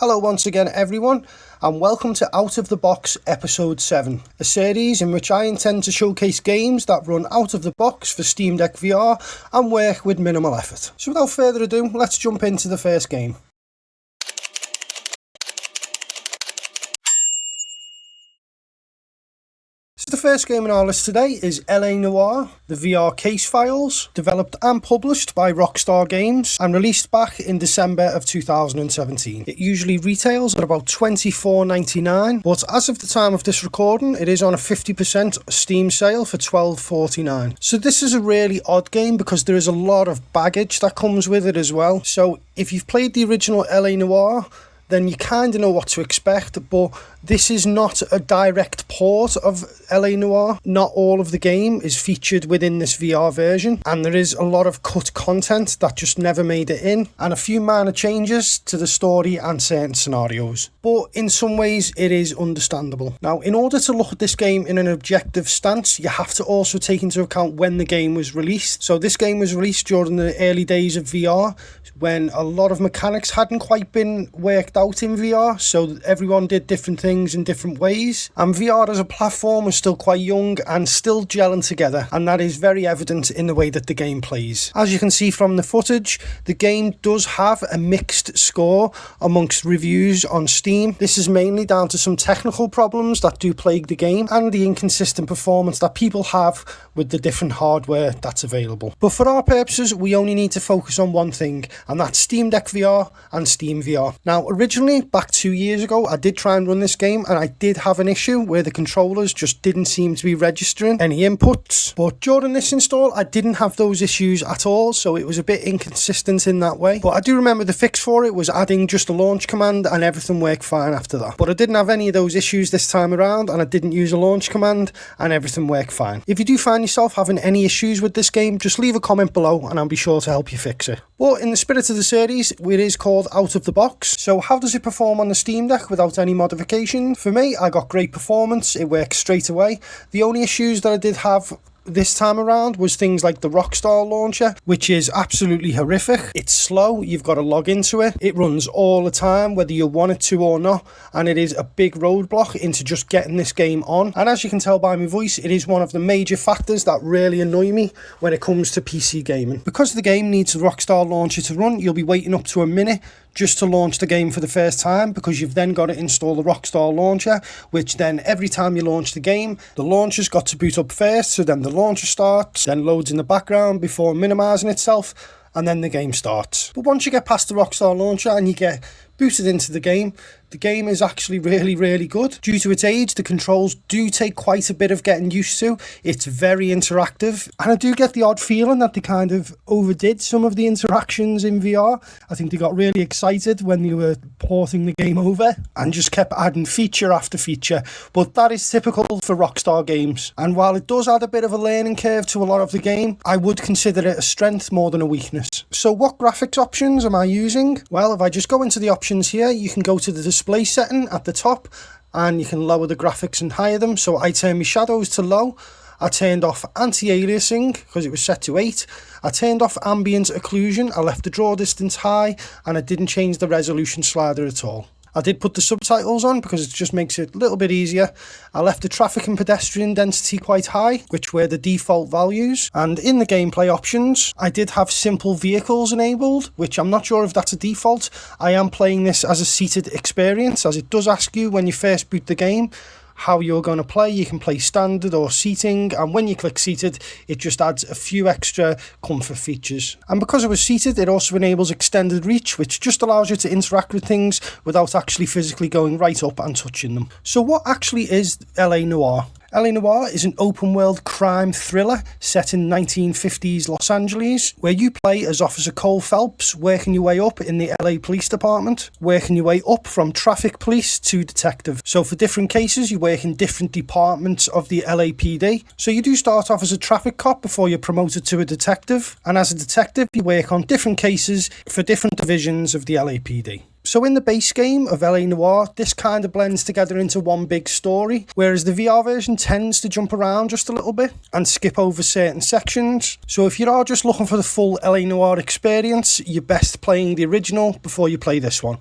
Hello once again everyone, and welcome to Out of the Box Episode 7, a series in which I intend to showcase games that run out of the box for Steam Deck VR and work with minimal effort. So without further ado, let's jump into the first game. So the first game on our list today is Noire, the VR case files, developed and published by Rockstar Games and released back in December of 2017. It usually retails at about $24.99, but as of the time of this recording, it is on a 50% Steam sale for $12.49. So this is a really odd game because there is a lot of baggage that comes with it as well. So if you've played the original Noire, then you kind of know what to expect, but this is not a direct port of Noire. Not all of the game is featured within this VR version, and there is a lot of cut content that just never made it in, and a few minor changes to the story and certain scenarios. But in some ways, it is understandable. Now, in order to look at this game in an objective stance, you have to also take into account when the game was released. So this game was released during the early days of VR, when a lot of mechanics hadn't quite been worked out in VR, so everyone did different things in different ways, and VR as a platform was still quite young and still gelling together, and that is very evident in the way that the game plays. As you can see from the footage, the game does have a mixed score amongst reviews on Steam. This is mainly down to some technical problems that do plague the game and the inconsistent performance that people have with the different hardware that's available. But for our purposes, we only need to focus on one thing, and that's Steam Deck VR and Steam VR. Now, originally, back 2 years ago, I did try and run this game, and I did have an issue where the controllers just didn't seem to be registering any inputs. But during this install, I didn't have those issues at all, so it was a bit inconsistent in that way. But I do remember the fix for it was adding just a launch command, and everything worked fine after that. But I didn't have any of those issues this time around, and I didn't use a launch command, and everything worked fine. If you do find yourself having any issues with this game, just leave a comment below, and I'll be sure to help you fix it. But in the spirit of the series, it is called Out of the Box. So how does it perform on the Steam Deck without any modification? For me, I got great performance. It works straight away. The only issues that I did have this time around was things like the Rockstar launcher, which is absolutely horrific. It's slow, you've got to log into it. It runs all the time, whether you want it to or not, and it is a big roadblock into just getting this game on. And as you can tell by my voice, it is one of the major factors that really annoy me when it comes to PC gaming. Because the game needs the Rockstar launcher to run, you'll be waiting up to a minute just to launch the game for the first time, because you've then got to install the Rockstar launcher, which then every time you launch the game, the launcher's got to boot up first, so then the launcher starts, then loads in the background before minimizing itself, and then the game starts. But once you get past the Rockstar launcher and you get booted into the game is actually really good. Due to its age, the controls do take quite a bit of getting used to. It's very interactive, and I do get the odd feeling that they kind of overdid some of the interactions in VR. I think they got really excited when they were porting the game over and just kept adding feature after feature, but that is typical for Rockstar games. And while it does add a bit of a learning curve to a lot of the game, I would consider it a strength more than a weakness. So what graphics options am I using? Well, if I just go into the options here, you can go to the display setting at the top, and you can lower the graphics and higher them. So I turned my shadows to low. I turned off anti-aliasing because it was set to 8. I turned off ambient occlusion. I left the draw distance high, and I didn't change the resolution slider at all. I did put the subtitles on because it just makes it a little bit easier. I left the traffic and pedestrian density quite high, which were the default values. And in the gameplay options, I did have simple vehicles enabled, which I'm not sure if that's a default. I am playing this as a seated experience, as it does ask you when you first boot the game how you're going to play. You can play standard or seating, and when you click seated, it just adds a few extra comfort features. And because it was seated, it also enables extended reach, which just allows you to interact with things without actually physically going right up and touching them. So what actually is Noire? Noire is an open-world crime thriller set in 1950s Los Angeles, where you play as Officer Cole Phelps, working your way up in the LA Police Department, working your way up from traffic police to detective. So for different cases, you work in different departments of the LAPD. So you do start off as a traffic cop before you're promoted to a detective, and as a detective, you work on different cases for different divisions of the LAPD. So in the base game of Noire, this kind of blends together into one big story, whereas the VR version tends to jump around just a little bit and skip over certain sections. So if you are just looking for the full Noire experience, you're best playing the original before you play this one.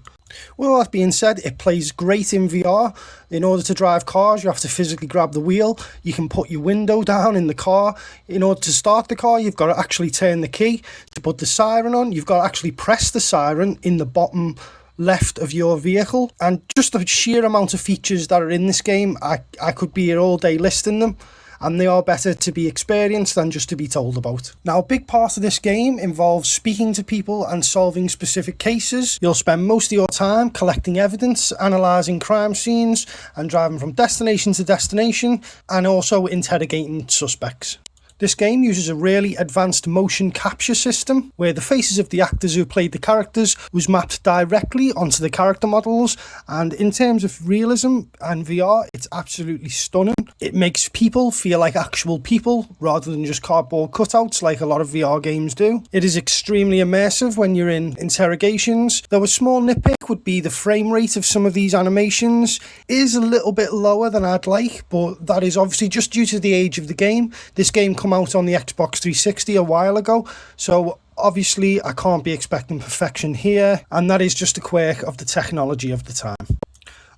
With all that being said, it plays great in VR. In order to drive cars, you have to physically grab the wheel. You can put your window down in the car. In order to start the car, you've got to actually turn the key. To put the siren on, you've got to actually press the siren in the bottom left of your vehicle. And just the sheer amount of features that are in this game, I could be here all day listing them. And they are better to be experienced than just to be told about. Now, a big part of this game involves speaking to people and solving specific cases. You'll spend most of your time collecting evidence, analysing crime scenes, and driving from destination to destination, and also interrogating suspects. This game uses a really advanced motion capture system where the faces of the actors who played the characters was mapped directly onto the character models, and in terms of realism and VR, it's absolutely stunning. It makes people feel like actual people rather than just cardboard cutouts like a lot of VR games do. It is extremely immersive when you're in interrogations, though a small nitpick would be the frame rate of some of these animations is a little bit lower than I'd like, but that is obviously just due to the age of the game. This game came out on the Xbox 360 a while ago, so obviously I can't be expecting perfection here, and that is just a quirk of the technology of the time.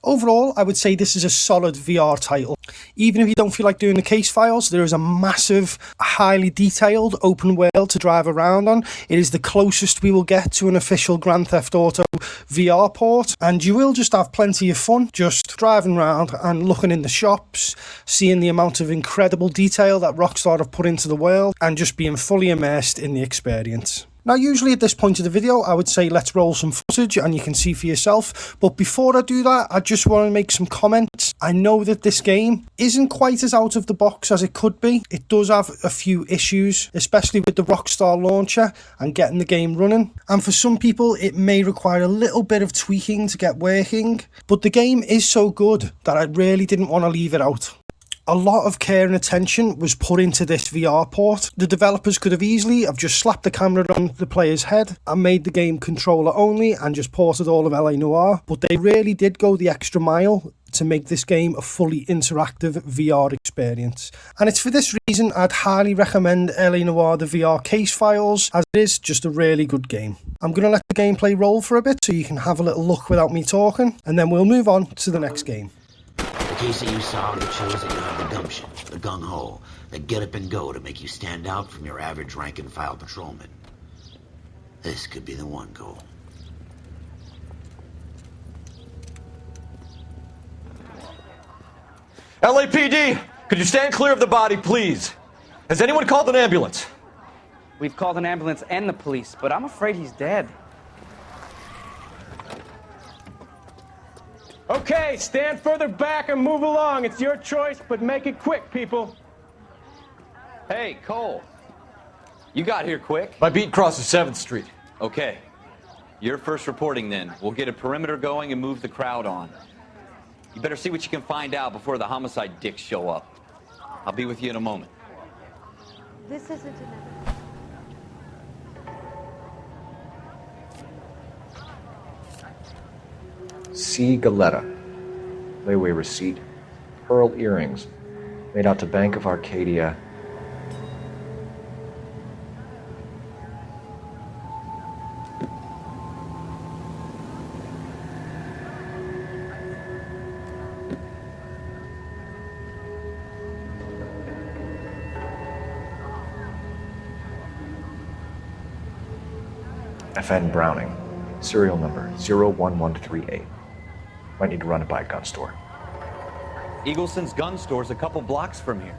Overall, I would say this is a solid VR title. Even if you don't feel like doing the case files, there is a massive, highly detailed open world to drive around on. It is the closest we will get to an official Grand Theft Auto VR port, and you will just have plenty of fun just driving around and looking in the shops, seeing the amount of incredible detail that Rockstar have put into the world, and just being fully immersed in the experience. Now, usually at this point of the video, I would say let's roll some footage and you can see for yourself. But before I do that, I just want to make some comments. I know that this game isn't quite as out of the box as it could be. It does have a few issues, especially with the Rockstar launcher and getting the game running. And for some people, it may require a little bit of tweaking to get working. But the game is so good that I really didn't want to leave it out. A lot of care and attention was put into this VR port. The developers could have easily have just slapped the camera on the player's head and made the game controller only and just ported all of LA Noire, but they really did go the extra mile to make this game a fully interactive VR experience. And it's for this reason I'd highly recommend LA Noire the VR case files, as it is just a really good game. I'm going to let the gameplay roll for a bit so you can have a little look without me talking, and then we'll move on to the next game. The case that you saw that shows that you have the gumption, the gung-ho, the get up and go to make you stand out from your average rank-and-file patrolman. This could be the one goal. LAPD, could you stand clear of the body, please? Has anyone called an ambulance? We've called an ambulance and the police, but I'm afraid he's dead. Okay, stand further back and move along. It's your choice, but make it quick, people. Hey, Cole. You got here quick. My beat crosses 7th Street. Okay. You're first reporting then. We'll get a perimeter going and move the crowd on. You better see what you can find out before the homicide dicks show up. I'll be with you in a moment. This isn't another. C. Galetta. Layaway receipt. Pearl earrings. Made out to Bank of Arcadia. FN Browning. Serial number 01138. Might need to run it by a gun store. Eagleson's gun store's a couple blocks from here.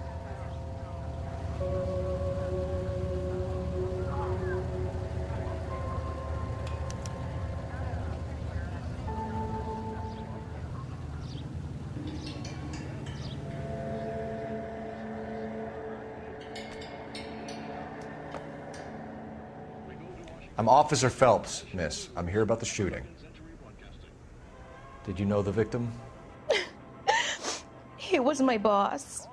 I'm Officer Phelps, miss. I'm here about the shooting. Did you know the victim? He was my boss,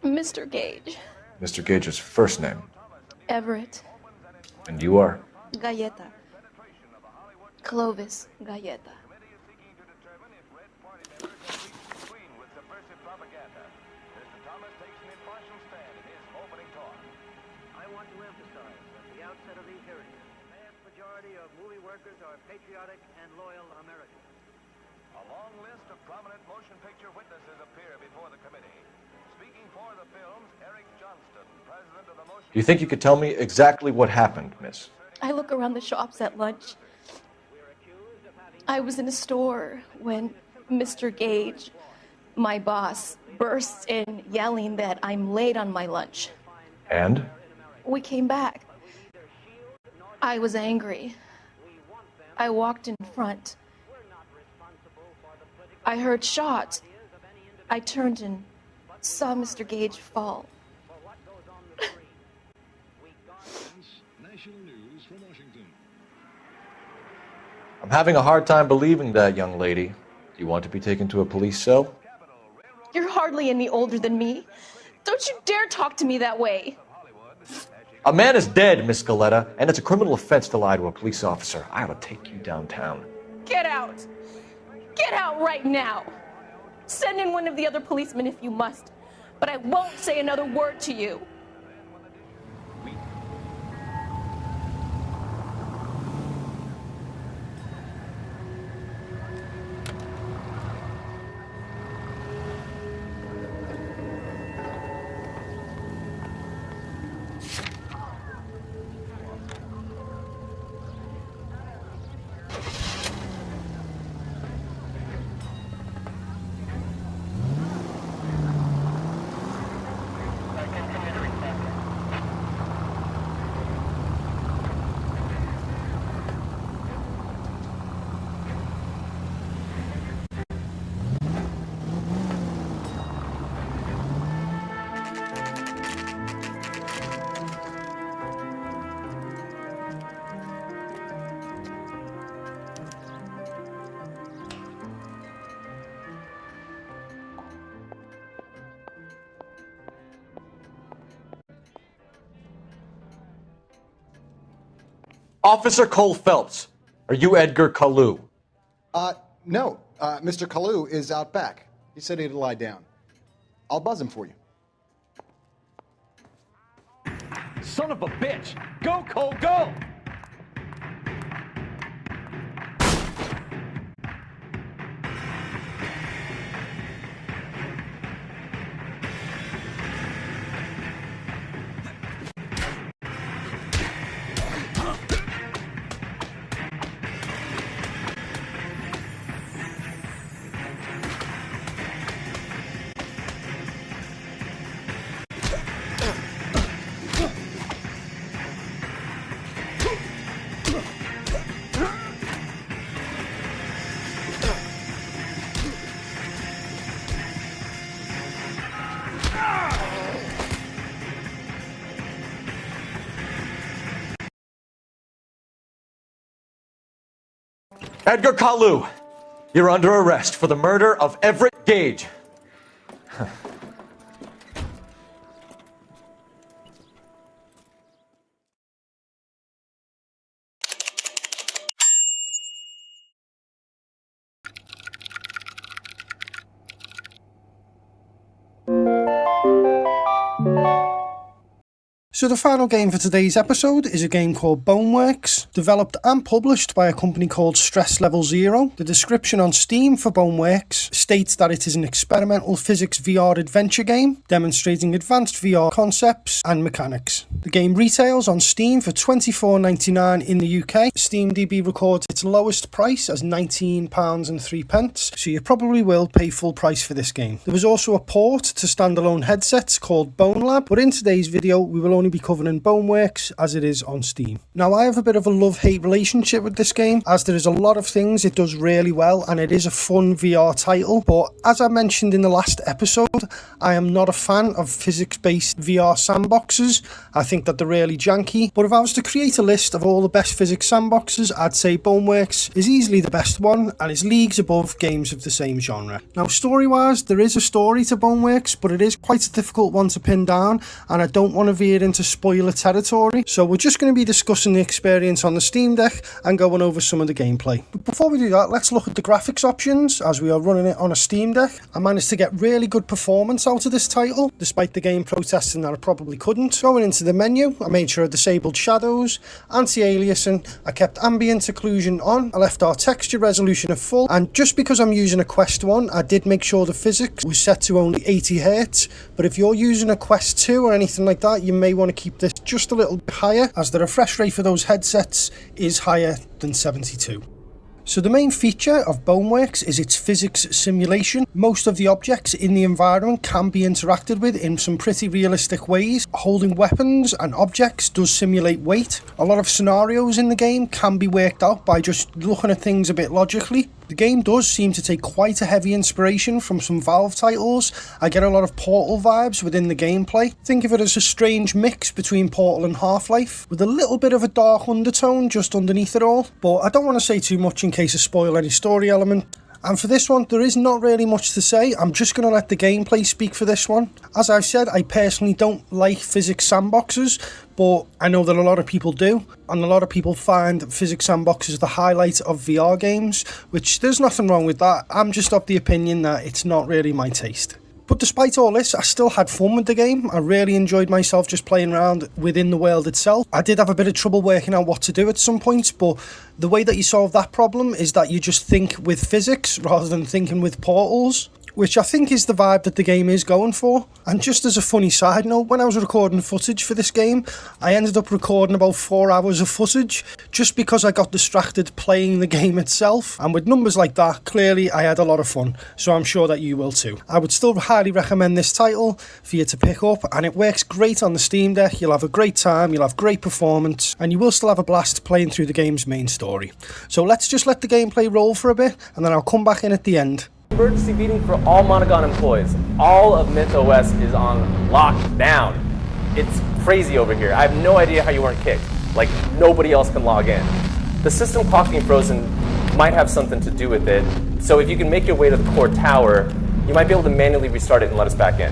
Mr. Gage. Mr. Gage's first name. Everett. And you are? Galleta. Clovis Galleta. I want to emphasize at the outset of these hearings, mass majority of movie workers are patriotic and loyal Americans. A long list of prominent motion picture witnesses appear before the committee. Speaking for the films, Eric Johnston, president of the motion... Do you think you could tell me exactly what happened, miss? I look around the shops at lunch. I was in a store when Mr. Gage, my boss, bursts in yelling that I'm late on my lunch. And? We came back. I was angry. I walked in front. I heard shots. I turned and saw Mr. Gage fall. National news from Washington. I'm having a hard time believing that, young lady. Do you want to be taken to a police cell? You're hardly any older than me. Don't you dare talk to me that way. A man is dead, Miss Galetta, and it's a criminal offense to lie to a police officer. I ought to take you downtown. Get out. Get out right now. Send in one of the other policemen if you must, but I won't say another word to you. Officer Cole Phelps, are you Edgar Kalu? No. Mr. Kalu is out back. He said he'd lie down. I'll buzz him for you. Son of a bitch! Go, Cole, go! Edgar Kalu, you're under arrest for the murder of Everett Gage. So the final game for today's episode is a game called Boneworks, developed and published by a company called Stress Level Zero. The description on Steam for Boneworks states that it is an experimental physics VR adventure game, demonstrating advanced VR concepts and mechanics. The game retails on Steam for £24.99 in the UK. SteamDB records its lowest price as £19.03, so you probably will pay full price for this game. There was also a port to standalone headsets called Bone Lab, but in today's video we will only be covering Boneworks as it is on Steam. Now, I have a bit of a love-hate relationship with this game, as there is a lot of things it does really well and it is a fun VR title, but as I mentioned in the last episode, I am not a fan of physics-based VR sandboxes. I think that they're really janky, but if I was to create a list of all the best physics sandboxes, I'd say Boneworks is easily the best one and is leagues above games of the same genre. Now, story-wise, there is a story to Boneworks, but it is quite a difficult one to pin down, and I don't want to veer into into spoiler territory, so we're just going to be discussing the experience on the Steam Deck and going over some of the gameplay. But before we do that, let's look at the graphics options as we are running it on a Steam Deck. I managed to get really good performance out of this title, despite the game protesting that I probably couldn't. Going into the menu, I made sure I disabled shadows, anti-aliasing, I kept ambient occlusion on, I left our texture resolution at full, and just because I'm using a Quest 1, I did make sure the physics was set to only 80Hz, but if you're using a Quest 2 or anything like that, you may want to keep this just a little bit higher, as the refresh rate for those headsets is higher than 72. So the main feature of Boneworks is its physics simulation. Most of the objects in the environment can be interacted with in some pretty realistic ways. Holding weapons and objects does simulate weight. A lot of scenarios in the game can be worked out by just looking at things a bit logically. The game does seem to take quite a heavy inspiration from some Valve titles. I get a lot of Portal vibes within the gameplay. Think of it as a strange mix between Portal and Half-Life, with a little bit of a dark undertone just underneath it all. But I don't want to say too much in case I spoil any story element. And for this one, there is not really much to say. I'm just going to let the gameplay speak for this one. As I've said, I personally don't like physics sandboxes, but I know that a lot of people do. And a lot of people find physics sandboxes the highlight of VR games, which there's nothing wrong with that. I'm just of the opinion that it's not really my taste. But despite all this, I still had fun with the game. I really enjoyed myself just playing around within the world itself. I did have a bit of trouble working out what to do at some points, but the way that you solve that problem is that you just think with physics rather than thinking with portals, which I think is the vibe that the game is going for. And just as a funny side note, when I was recording footage for this game, I ended up recording about 4 hours of footage just because I got distracted playing the game itself. And with numbers like that, clearly I had a lot of fun, so I'm sure that you will too. I would still highly recommend this title for you to pick up, and it works great on the Steam Deck. You'll have a great time, you'll have great performance, and you will still have a blast playing through the game's main story. So let's just let the gameplay roll for a bit, and then I'll come back in at the end. Emergency meeting for all Monogon employees. All of MythOS is on lockdown. It's crazy over here. I have no idea how you weren't kicked. Like, nobody else can log in. The system clock being frozen might have something to do with it, so if you can make your way to the core tower, you might be able to manually restart it and let us back in.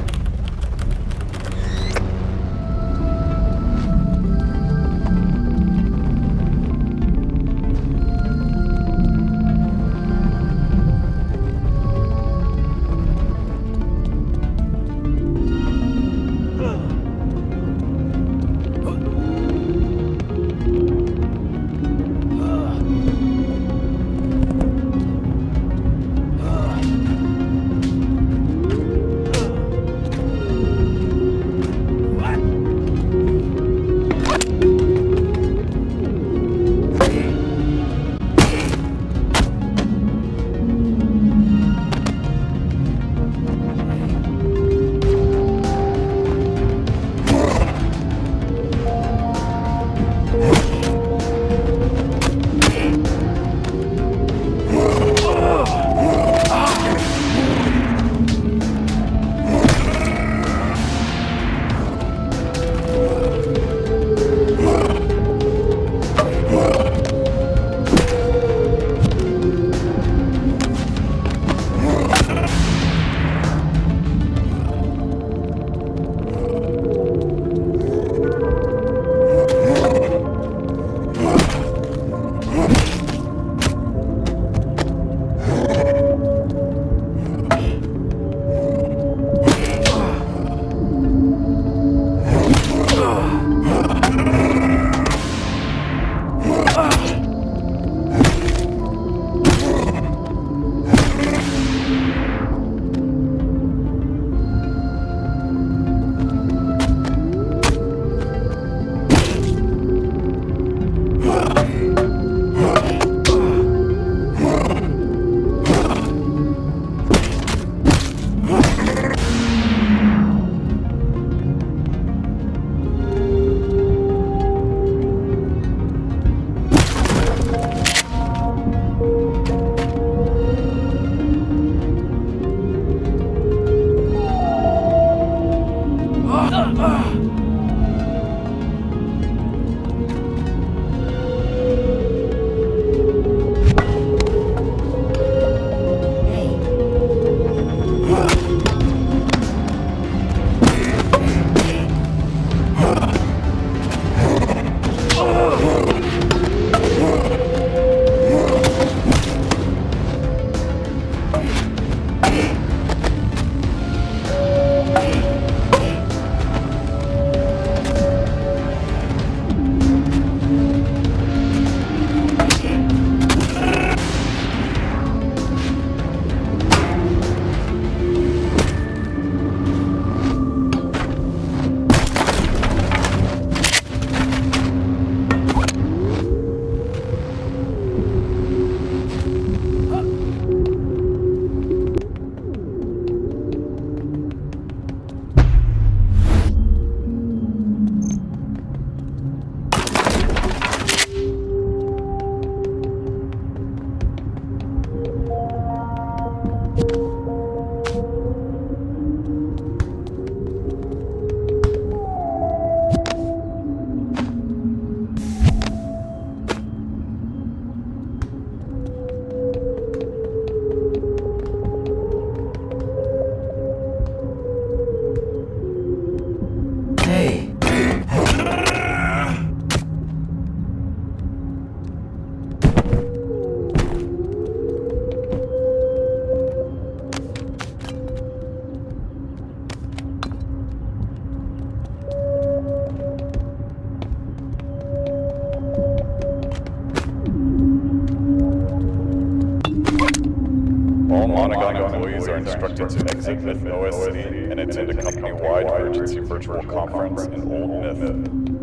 instructed to exit Myth OS City and attend a company-wide emergency virtual conference in Old Myth.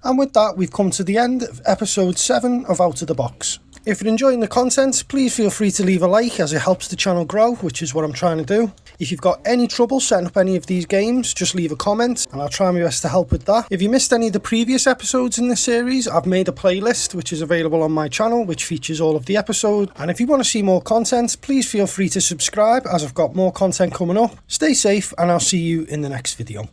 And with that, we've come to the end of episode 7 of Out of the Box. If you're enjoying the content, please feel free to leave a like as it helps the channel grow, which is what I'm trying to do. If you've got any trouble setting up any of these games, just leave a comment and I'll try my best to help with that. If you missed any of the previous episodes in this series, I've made a playlist which is available on my channel, which features all of the episodes. And if you want to see more content, please feel free to subscribe as I've got more content coming up. Stay safe and I'll see you in the next video.